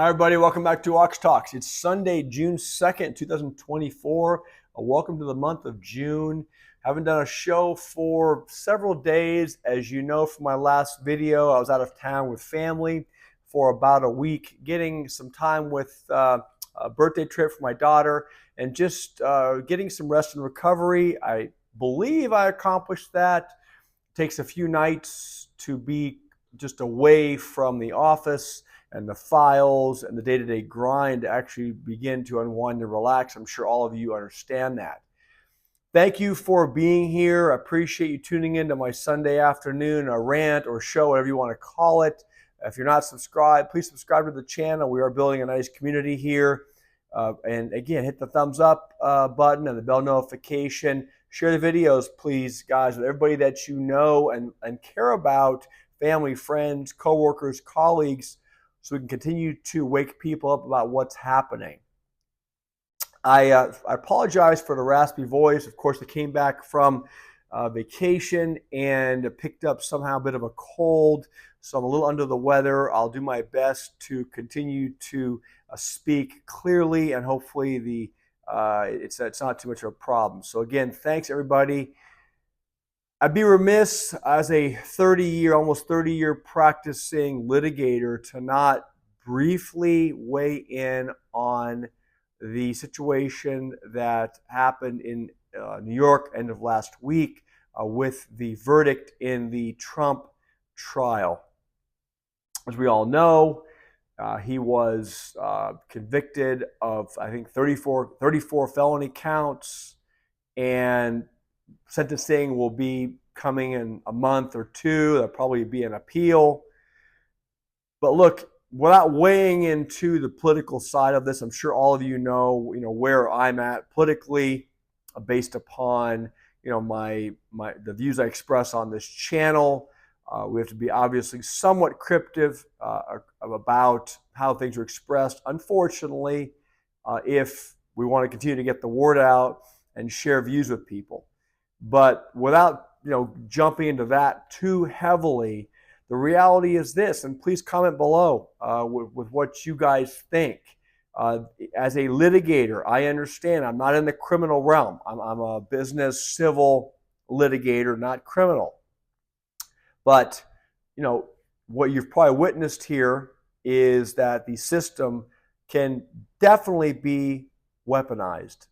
Hi, everybody. Welcome back to Ox Talks. It's Sunday, June 2nd, 2024. Welcome to the month of June. Haven't done a show for several days. As you know from my last video, I was out of town with family for about a week, getting some time with a birthday trip for my daughter and just getting some rest and recovery. I believe I accomplished that. It takes a few nights to be just away from the office and the files and the day-to-day grind to actually begin to unwind and relax. I'm sure all of you understand that. Thank you for being here. I appreciate you tuning in to my Sunday afternoon, a rant or show, whatever you want to call it. If you're not subscribed, please subscribe to the channel. We are building a nice community here. And again, hit the thumbs up button and the bell notification. Share the videos, please, guys, with everybody that you know and care about, family, friends, coworkers, colleagues, so we can continue to wake people up about what's happening. I apologize for the raspy voice. Of course, I came back from vacation and picked up somehow a bit of a cold, so I'm a little under the weather. I'll do my best to continue to speak clearly, and hopefully it's not too much of a problem. So again, thanks everybody. I'd be remiss as a almost 30-year practicing litigator to not briefly weigh in on the situation that happened in New York end of last week with the verdict in the Trump trial. As we all know, he was convicted of, I think, 34 felony counts, and sentencing will be coming in a month or two. There'll probably be an appeal. But look, without weighing into the political side of this, I'm sure all of you know where I'm at politically, based upon the views I express on this channel. We have to be obviously somewhat cryptic about how things are expressed. Unfortunately, if we want to continue to get the word out and share views with people. But without jumping into that too heavily, the reality is this, and please comment below with what you guys think. As a litigator, I understand I'm not in the criminal realm. I'm a business civil litigator, not criminal. But what you've probably witnessed here is that the system can definitely be weaponized.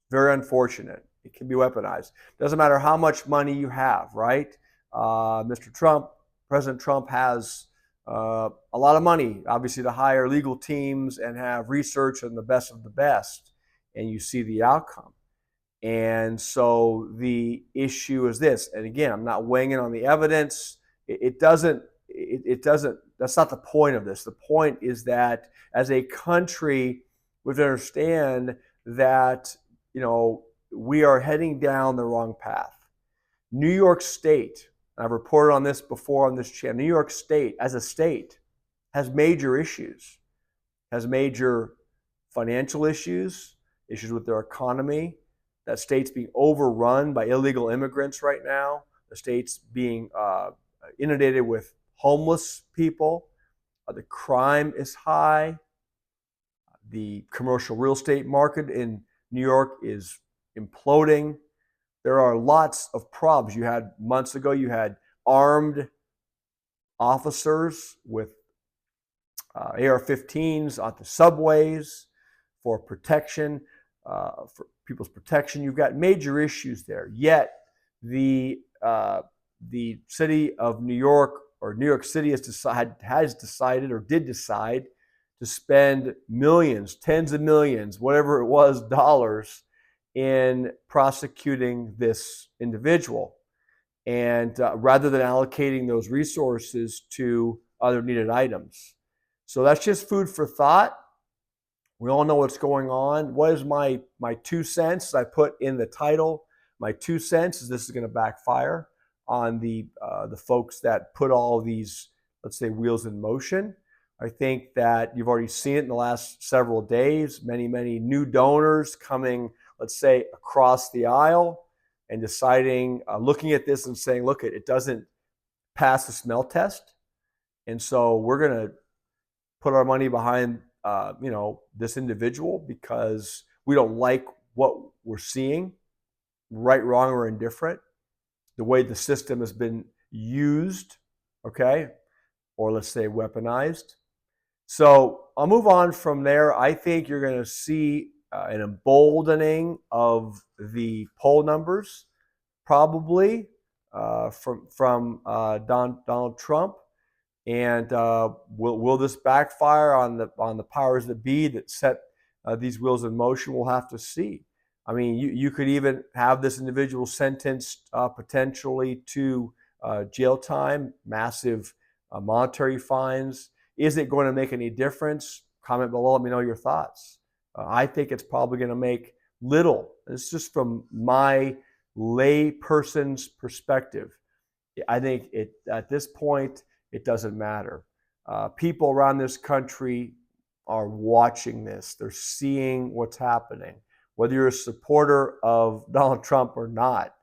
Very unfortunate. It can be weaponized. Doesn't matter how much money you have, right? President Trump has a lot of money, obviously, to hire legal teams and have research and the best of the best, and you see the outcome. And so the issue is this, and again, I'm not weighing in on the evidence. It doesn't, that's not the point of this. The point is that as a country, we have to understand that, we are heading down the wrong path. New York State, I've reported on this before on this channel, New York State as a state has major issues, has major financial issues with their economy. That state's being overrun by illegal immigrants right now. The state's being inundated with homeless people. The crime is high. The commercial real estate market in New York is imploding. There are lots of problems. Months ago, you had armed officers with AR-15s on the subways for protection, for people's protection. You've got major issues there. Yet the city of New York, or New York City, did decide to spend millions, tens of millions, whatever it was, dollars in prosecuting this individual, and rather than allocating those resources to other needed items. So that's just food for thought. We all know what's going on. What is my 2 cents? I put in the title. My 2 cents is this is going to backfire on the folks that put all of these, let's say, wheels in motion. I think that you've already seen it in the last several days. Many new donors coming, let's say, across the aisle and deciding, looking at this and saying, look, it doesn't pass the smell test. And so we're going to put our money behind this individual because we don't like what we're seeing, right, wrong, or indifferent, the way the system has been used, okay, or let's say weaponized. So I'll move on from there. I think you're going to see an emboldening of the poll numbers, probably from Donald Trump. And will this backfire on the powers that be that set these wheels in motion? We'll have to see. I mean, you could even have this individual sentenced potentially to jail time, massive monetary fines. Is it going to make any difference? Comment below. Let me know your thoughts. I think it's probably going to make little. It's just from my lay person's perspective. I think at this point, it doesn't matter. People around this country are watching this. They're seeing what's happening. Whether you're a supporter of Donald Trump or not,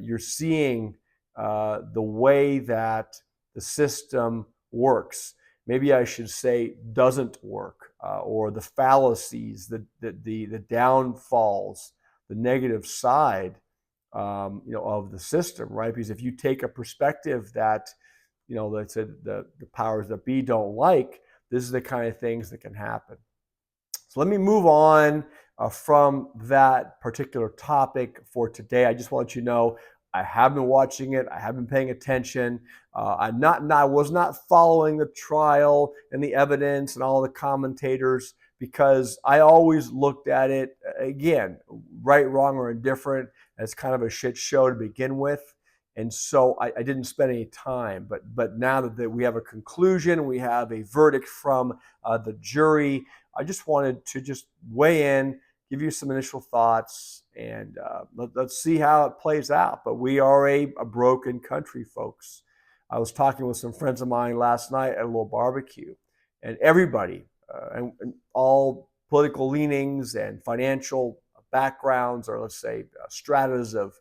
you're seeing the way that the system works. Maybe I should say doesn't work, or the fallacies, the downfalls, the negative side, of the system, right? Because if you take a perspective that, let's say the powers that be don't like, this is the kind of things that can happen. So let me move on from that particular topic for today. I just want to let you know I have been watching it. I have been paying attention. I was not following the trial and the evidence and all the commentators because I always looked at it, again, right, wrong, or indifferent, as kind of a shit show to begin with. And so I didn't spend any time. But now that we have a conclusion, we have a verdict from the jury, I just wanted to just weigh in, give you some initial thoughts, and let's see how it plays out. But we are a broken country, folks. I was talking with some friends of mine last night at a little barbecue, and everybody, and all political leanings and financial backgrounds, or let's say stratas of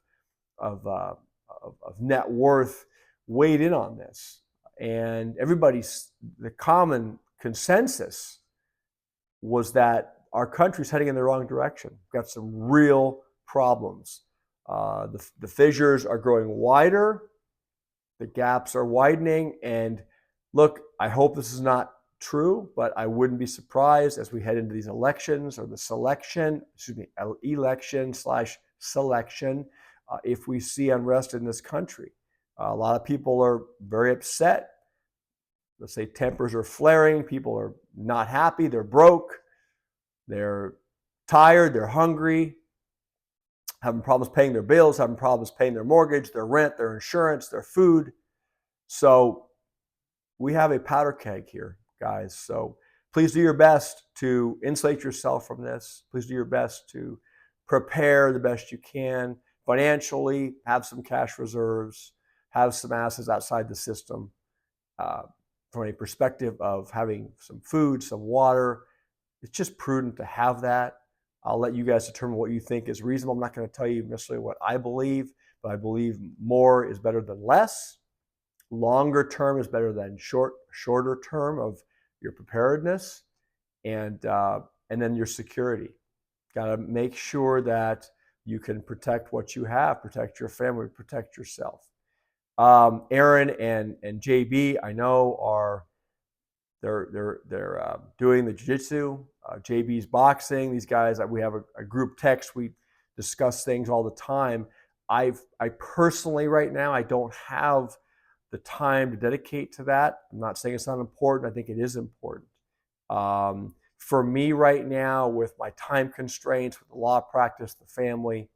net worth, weighed in on this. And the common consensus was that our country's heading in the wrong direction. We've got some real problems. The fissures are growing wider. The gaps are widening. And look, I hope this is not true, but I wouldn't be surprised as we head into these elections, or the election/selection, if we see unrest in this country. A lot of people are very upset. Let's say tempers are flaring. People are not happy. They're broke. They're tired. They're hungry. Having problems paying their bills, having problems paying their mortgage, their rent, their insurance, their food. So we have a powder keg here, guys. So please do your best to insulate yourself from this. Please do your best to prepare the best you can financially, have some cash reserves, have some assets outside the system, from a perspective of having some food, some water. It's just prudent to have that. I'll let you guys determine what you think is reasonable. I'm not going to tell you necessarily what I believe, but I believe more is better than less. Longer term is better than shorter term of your preparedness, and then your security. Got to make sure that you can protect what you have, protect your family, protect yourself. Aaron and JB, I know they're doing the jiu-jitsu. JB's boxing. These guys, we have a group text. We discuss things all the time. I personally, right now, I don't have the time to dedicate to that. I'm not saying it's not important. I think it is important. For me right now, with my time constraints, with the law practice, the family,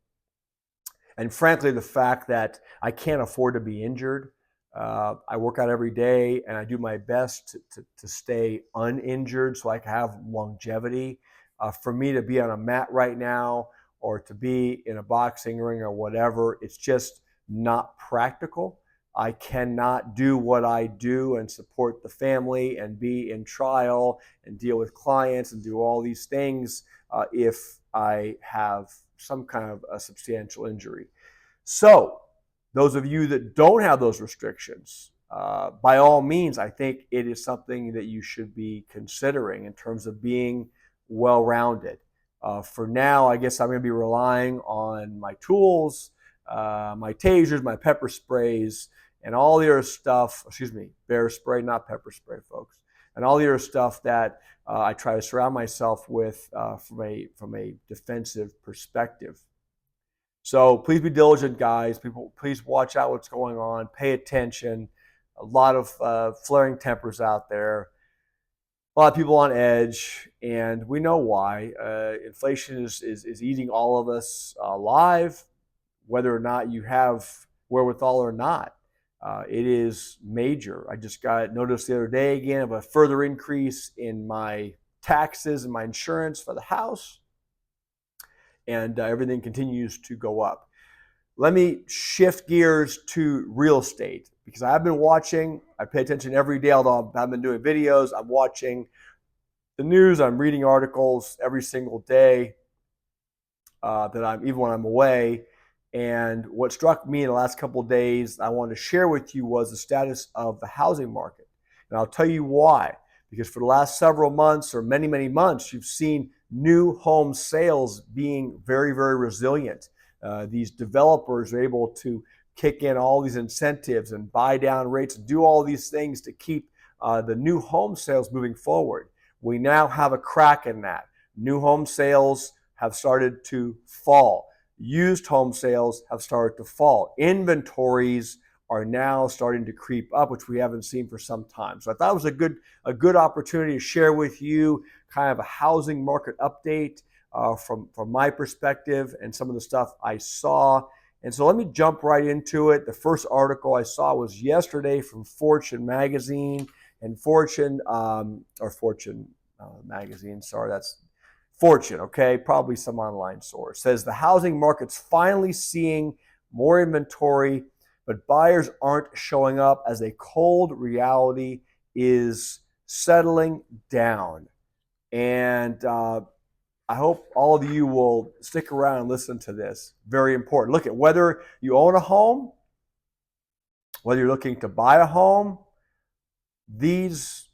and frankly, the fact that I can't afford to be injured. I work out every day, and I do my best to stay uninjured so I can have longevity. For me to be on a mat right now, or to be in a boxing ring or whatever, it's just not practical. I cannot do what I do and support the family and be in trial and deal with clients and do all these things if I have some kind of a substantial injury. So those of you that don't have those restrictions, by all means, I think it is something that you should be considering in terms of being well-rounded. For now, I guess I'm going to be relying on my tools, my tasers, my pepper sprays, and all the other stuff. Excuse me, bear spray, not pepper spray, folks. And all the other stuff that I try to surround myself with from a defensive perspective. So please be diligent, guys. People, please watch out what's going on. Pay attention. A lot of flaring tempers out there. A lot of people on edge, and we know why. Inflation is eating all of us alive, whether or not you have wherewithal or not. It is major. I just got notice the other day again of a further increase in my taxes and my insurance for the house, and everything continues to go up. Let me shift gears to real estate because I've been watching. I pay attention every day, although I've been doing videos. I'm watching the news. I'm reading articles every single day even when I'm away. And what struck me in the last couple of days I wanted to share with you was the status of the housing market. And I'll tell you why. Because for the last several months or many, many months, you've seen new home sales being very, very resilient. These developers are able to kick in all these incentives and buy down rates and do all these things to keep the new home sales moving forward. We now have a crack in that. New home sales have started to fall. Used home sales have started to fall. Inventories are now starting to creep up, which we haven't seen for some time. So I thought it was a good opportunity to share with you kind of a housing market update from my perspective and some of the stuff I saw. And so let me jump right into it. The first article I saw was yesterday from Fortune magazine, and Fortune magazine, sorry, that's Fortune, okay, probably some online source, says the housing market's finally seeing more inventory, but buyers aren't showing up as a cold reality is settling down. And I hope all of you will stick around and listen to this. Very important. Look at whether you own a home, whether you're looking to buy a home, these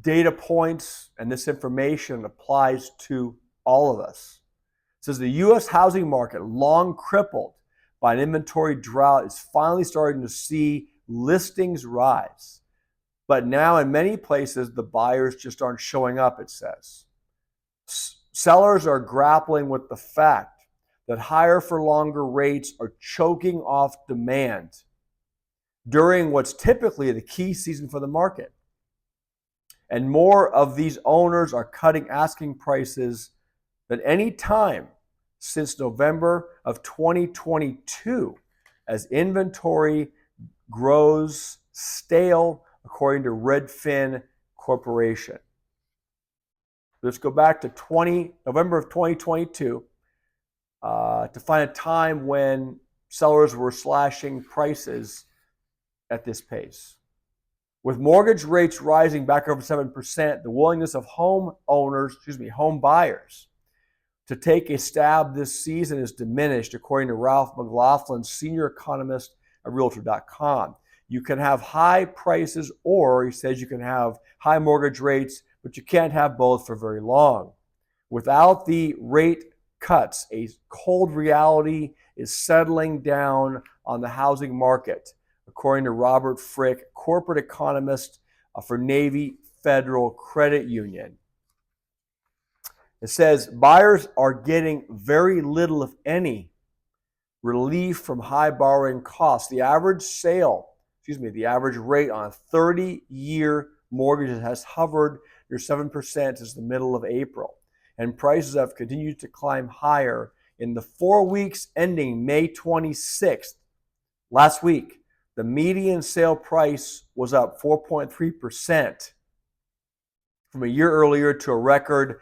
data points and this information applies to all of us. It says the U.S. housing market, long crippled by an inventory drought, is finally starting to see listings rise. But now in many places, the buyers just aren't showing up, it says. Sellers are grappling with the fact that higher for longer rates are choking off demand during what's typically the key season for the market. And more of these owners are cutting asking prices than any time since November of 2022 as inventory grows stale, according to Redfin Corporation. Let's go back to November of 2022 to find a time when sellers were slashing prices at this pace. With mortgage rates rising back over 7%, the willingness of home buyers to take a stab this season is diminished, according to Ralph McLaughlin, senior economist at Realtor.com. You can have high prices, or he says you can have high mortgage rates, but you can't have both for very long. Without the rate cuts, a cold reality is settling down on the housing market, according to Robert Frick, corporate economist for Navy Federal Credit Union. It says buyers are getting very little, if any, relief from high borrowing costs. The average rate on a 30-year mortgage has hovered near 7% since the middle of April, and prices have continued to climb higher. In the 4 weeks ending May 26th, last week, the median sale price was up 4.3% from a year earlier to a record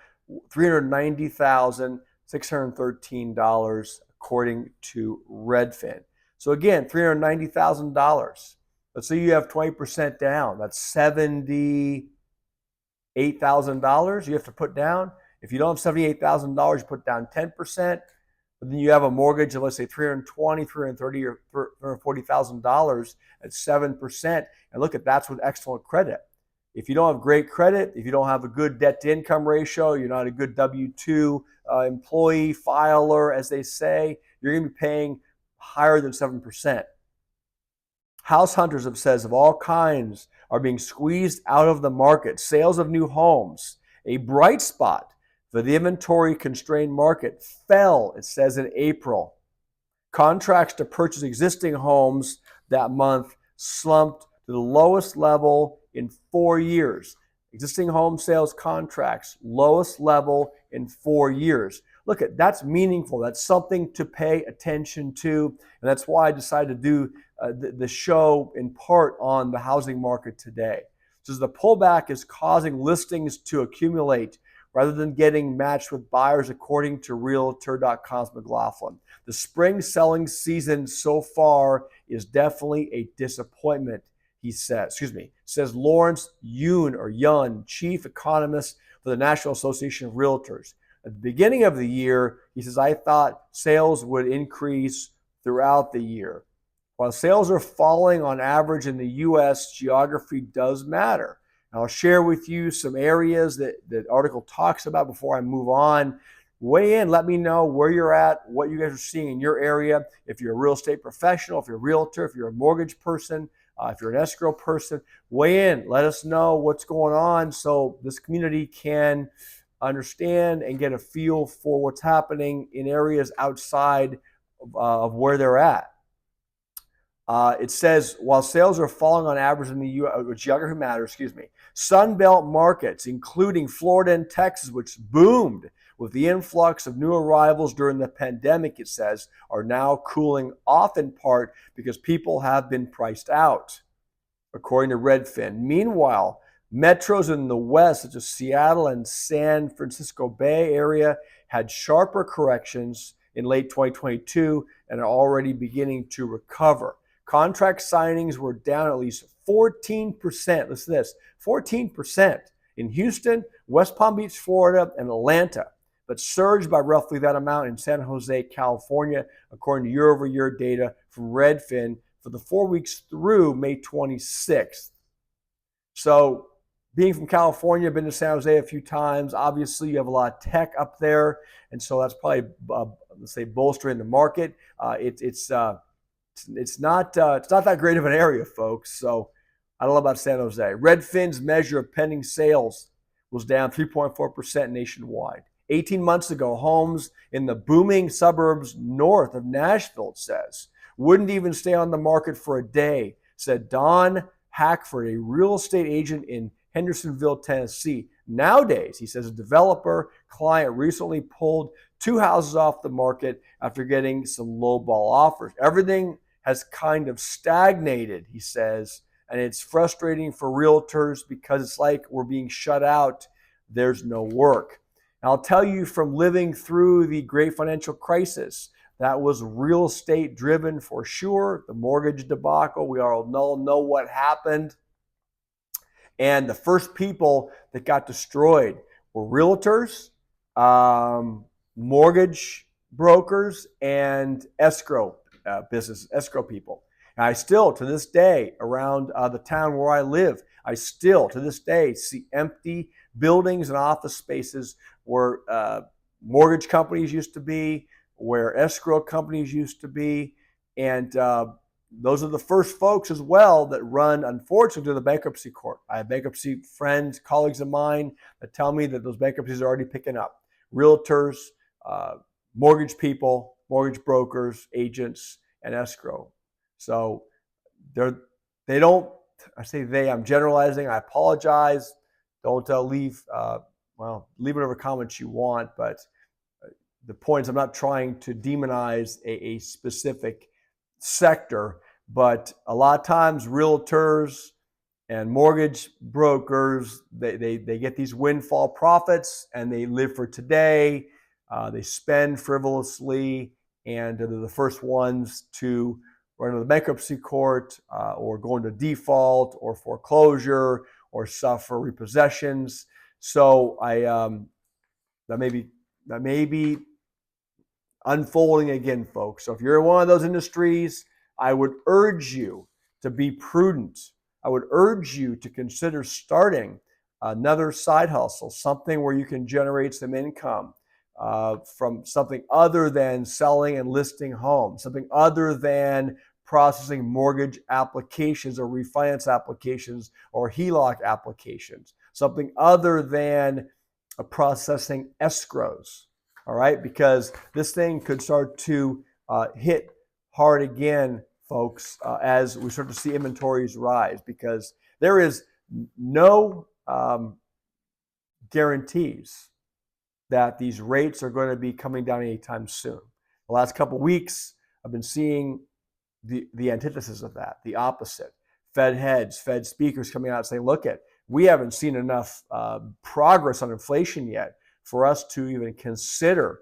$390,613, according to Redfin. So again, $390,000. Let's say you have 20% down. That's $78,000 you have to put down. If you don't have $78,000, you put down 10%. But then you have a mortgage of, let's say, $320,000, $330,000, or $340,000 at 7%. And look, that's with excellent credit. If you don't have great credit, if you don't have a good debt to income ratio, you're not a good W-2 employee filer, as they say, you're going to be paying higher than 7%. House hunters have said of all kinds are being squeezed out of the market. Sales of new homes, a bright spot for the inventory constrained market, fell, it says, in April. Contracts to purchase existing homes that month slumped to the lowest level in 4 years. Existing home sales contracts, lowest level in 4 years. Look, that's meaningful. That's something to pay attention to. And that's why I decided to do the show in part on the housing market today. So the pullback is causing listings to accumulate rather than getting matched with buyers, according to Realtor.com's McLaughlin. The spring selling season so far is definitely a disappointment, he says. Says Lawrence Yun, chief economist for the National Association of Realtors. At the beginning of the year, he says, I thought sales would increase throughout the year. While sales are falling on average in the U.S., geography does matter. And I'll share with you some areas that the article talks about before I move on. Weigh in, let me know where you're at, what you guys are seeing in your area. If you're a real estate professional, if you're a realtor, if you're a mortgage person, if you're an escrow person, weigh in. Let us know what's going on so this community can understand and get a feel for what's happening in areas outside of where they're at. It says, while sales are falling on average in the U.S., geography matters, Sun Belt markets, including Florida and Texas, which boomed with the influx of new arrivals during the pandemic, it says, are now cooling off in part because people have been priced out, according to Redfin. Meanwhile, metros in the West, such as Seattle and San Francisco Bay Area, had sharper corrections in late 2022 and are already beginning to recover. Contract signings were down at least 14%. Listen to this, 14% in Houston, West Palm Beach, Florida, and Atlanta, but surged by roughly that amount in San Jose, California, according to year-over-year data from Redfin for the 4 weeks through May 26th. So being from California, I've been to San Jose a few times. Obviously, you have a lot of tech up there, and so that's probably, let's say, bolstering the market. It's not that great of an area, folks. So I don't know about San Jose. Redfin's measure of pending sales was down 3.4% nationwide. 18 months ago, homes in the booming suburbs north of Nashville, it says, wouldn't even stay on the market for a day, said Don Hackford, a real estate agent in Hendersonville, Tennessee. Nowadays, he says, a developer client recently pulled 2 houses off the market after getting some lowball offers. Everything has kind of stagnated, he says, and it's frustrating for realtors because it's like we're being shut out. There's no work. And I'll tell you from living through the great financial crisis, that was real estate driven for sure. The mortgage debacle, we all know what happened. And the first people that got destroyed were realtors, mortgage brokers, and escrow escrow people. And I still, to this day, around the town where I live, I still, to this day, see empty buildings and office spaces where mortgage companies used to be, where escrow companies used to be. And those are the first folks as well that run, unfortunately, to the bankruptcy court. I have bankruptcy friends, colleagues of mine that tell me that those bankruptcies are already picking up. Realtors, mortgage people, mortgage brokers, agents, and escrow. So they don't, I say they, I'm generalizing, I apologize. Don't leave whatever comments you want, but the point is I'm not trying to demonize a specific sector, but a lot of times realtors and mortgage brokers, they get these windfall profits and they live for today. They spend frivolously, and they're the first ones to run to the bankruptcy court or go into default or foreclosure or suffer repossessions. So that may be unfolding again, folks. So if you're in one of those industries, I would urge you to be prudent. I would urge you to consider starting another side hustle, something where you can generate some income from something other than selling and listing homes, something other than processing mortgage applications or refinance applications or HELOC applications, something other than processing escrows. All right, because this thing could start to hit hard again, folks, as we start to see inventories rise, because there is no guarantees that these rates are going to be coming down anytime soon. The last couple of weeks, I've been seeing the antithesis of that, the opposite. Fed heads, Fed speakers coming out saying, look, we haven't seen enough progress on inflation yet for us to even consider,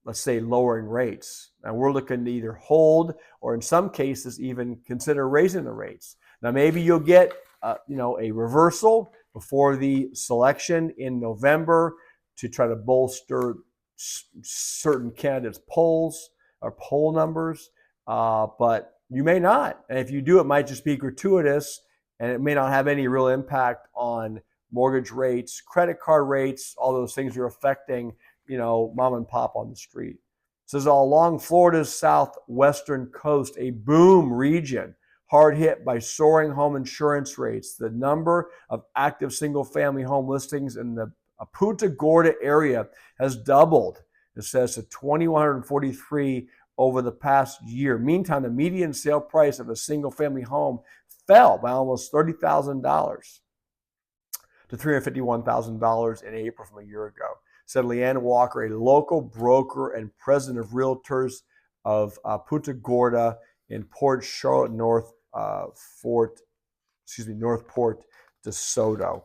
let's say, lowering rates. And we're looking to either hold or in some cases even consider raising the rates. Now, maybe you'll get a reversal before the selection in November to try to bolster certain candidates' polls or poll numbers, but you may not. And if you do, it might just be gratuitous, and it may not have any real impact on mortgage rates, credit card rates, all those things are affecting, mom and pop on the street. It says along Florida's southwestern coast, a boom region hard hit by soaring home insurance rates. The number of active single-family home listings in the Punta Gorda area has doubled. It says to 2,143 over the past year. Meantime, the median sale price of a single-family home fell by almost $30,000 to $351,000 in April from a year ago, said Leanne Walker, a local broker and president of Realtors of Punta Gorda in Port Charlotte, North Port DeSoto.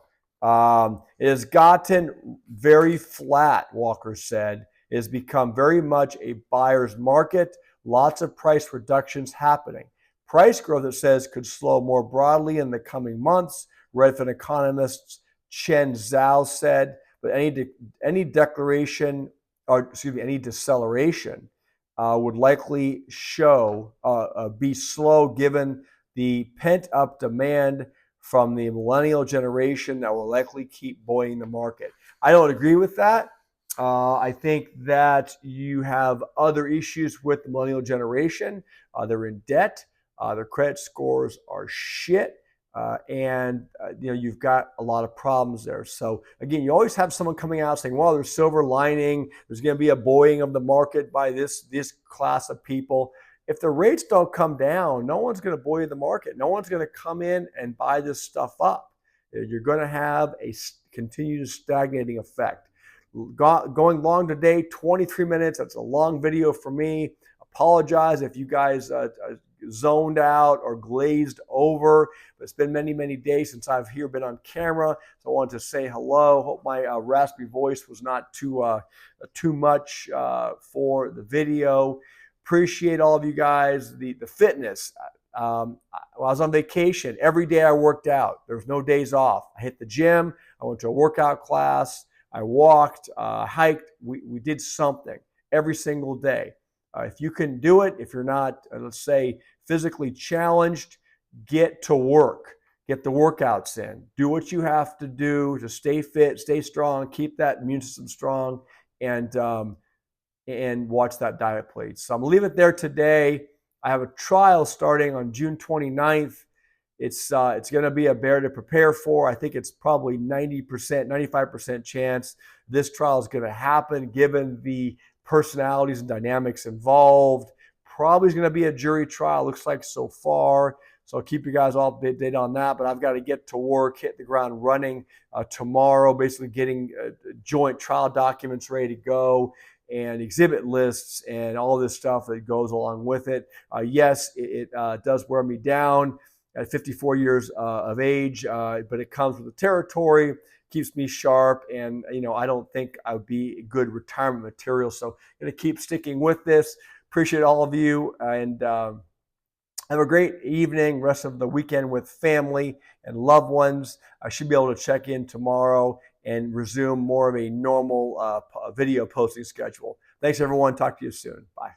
It has gotten very flat, Walker said. It has become very much a buyer's market. Lots of price reductions happening. Price growth, it says, could slow more broadly in the coming months, Redfin economist Chen Zhao said. But any deceleration would likely be slow given the pent-up demand from the millennial generation that will likely keep buoying the market. I don't agree with that. I think that you have other issues with the millennial generation. They're in debt. Their credit scores are shit. And you've got a lot of problems there. So again, you always have someone coming out saying, well, there's silver lining. There's going to be a buoying of the market by this class of people. If the rates don't come down, no one's going to buoy the market. No one's going to come in and buy this stuff up. You're going to have a continued stagnating effect. Going long today, 23 minutes. That's a long video for me. Apologize if you guys zoned out or glazed over. But it's been many, many days since I've been on camera. So I wanted to say hello. Hope my raspy voice was not too much for the video. Appreciate all of you guys. The fitness. I was on vacation. Every day I worked out. There was no days off. I hit the gym. I went to a workout class. I walked, hiked. We did something every single day. If you can do it, if you're not, let's say, physically challenged, get to work. Get the workouts in. Do what you have to do to stay fit, stay strong, keep that immune system strong, and watch that diet plate. So I'm going to leave it there today. I have a trial starting on June 29th. It's going to be a bear to prepare for. I think it's probably 90%, 95% chance this trial is going to happen given the personalities and dynamics involved. Probably is going to be a jury trial, looks like so far. So I'll keep you guys all updated on that. But I've got to get to work, hit the ground running tomorrow, basically getting joint trial documents ready to go and exhibit lists and all this stuff that goes along with it. Yes, it does wear me down at 54 years of age, but it comes with the territory, keeps me sharp, and I don't think I would be good retirement material. So I'm going to keep sticking with this. Appreciate all of you, and have a great evening, rest of the weekend with family and loved ones. I should be able to check in tomorrow and resume more of a normal video posting schedule. Thanks. Thanks, everyone. Talk to you soon. Bye.